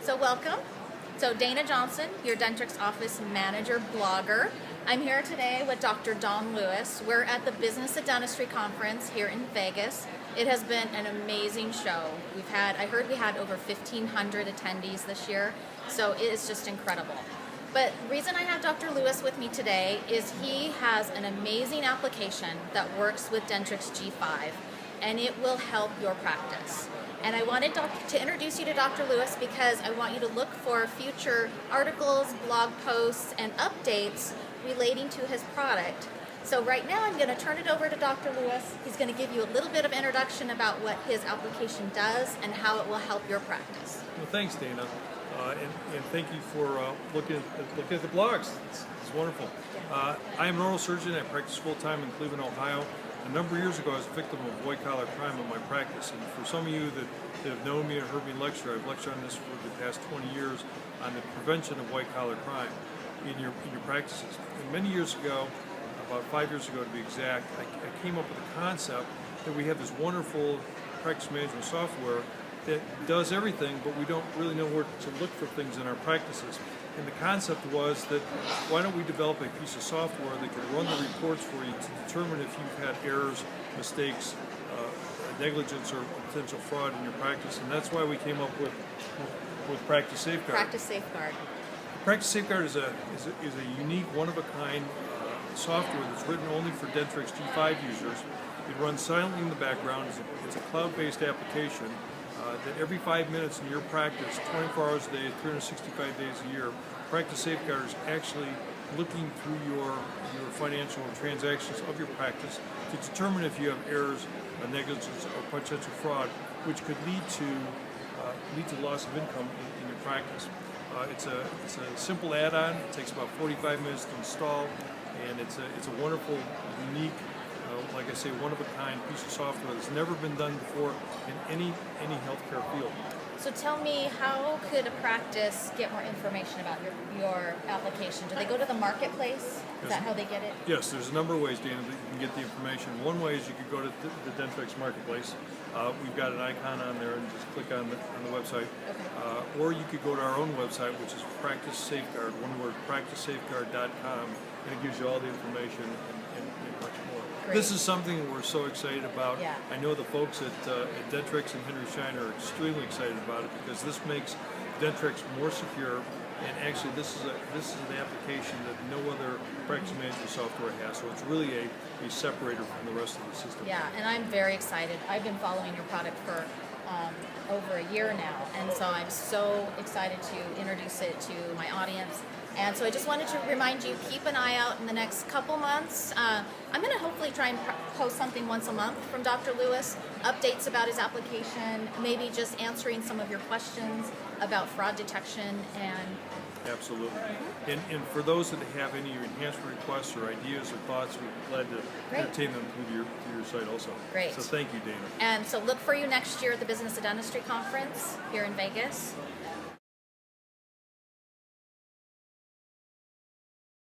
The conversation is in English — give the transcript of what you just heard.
So welcome. So Dana Johnson, your Dentrix Office Manager blogger. I'm here today with Dr. Don Lewis. We're at the Business of Dentistry Conference here in Vegas. It has been an amazing show. I heard we had over 1,500 attendees this year, so it is just incredible. But the reason I have Dr. Lewis with me today is he has an amazing application that works with Dentrix G5, and it will help your practice. And I wanted to introduce you to Dr. Lewis because I want you to look for future articles, blog posts, and updates relating to his product. So right now I'm going to turn it over to Dr. Lewis. He's going to give you a little bit of introduction about what his application does and how it will help your practice. Well, thanks, Dana. And thank you for looking at the blogs. It's wonderful. Yeah. I am an oral surgeon. I practice full-time in Cleveland, Ohio. A number of years ago, I was a victim of white-collar crime in my practice. And for some of you that have known me and heard me lecture, I've lectured on this for the past 20 years on the prevention of white-collar crime in your practices. And many years ago, about 5 years ago to be exact, I came up with a concept that we have this wonderful practice management software that does everything, but we don't really know where to look for things in our practices. And the concept was that why don't we develop a piece of software that can run the reports for you to determine if you've had errors, mistakes, negligence, or potential fraud in your practice. And that's why we came up with Practice SafeGuard. Practice SafeGuard. Practice SafeGuard is a unique, one-of-a-kind software that's written only for Dentrix G5 users. It runs silently in the background. It's a cloud-based application that every 5 minutes in your practice, 24 hours a day, 365 days a year, Practice SafeGuard is actually looking through your financial transactions of your practice to determine if you have errors, negligence, or potential fraud, which could lead to loss of income in your practice. It's a simple add-on. It takes about 45 minutes to install, and it's a wonderful, unique, like I say, one-of-a-kind piece of software that's never been done before in any healthcare field. So tell me, how could a practice get more information about your application? Do they go to the marketplace? Is that how they get it? Yes, there's a number of ways, Dana, that you can get the information. One way is you could go to the Dentrix marketplace. We've got an icon on there, and just click on the website. Okay. Or you could go to our own website, which is Practice SafeGuard, one word, practicesafeguard.com, and it gives you all the information and much more. Great. This is something we're so excited about. Yeah. I know the folks at Dentrix and Henry Schein are extremely excited about it because this makes Dentrix more secure. And actually, this is an application that no other practice management software has. So it's really a separator from the rest of the system. Yeah, and I'm very excited. I've been following your product for over a year now, and so I'm so excited to introduce it to my audience. And so I just wanted to remind you, keep an eye out in the next couple months. I'm going to hopefully try and post something once a month from Dr. Lewis, updates about his application, maybe just answering some of your questions about fraud detection and... Absolutely. And for those that have any enhancement requests or ideas or thoughts, we're glad to entertain them through your site also. Great. So thank you, Dana. And so look for you next year at the Business of Dentistry Conference here in Vegas.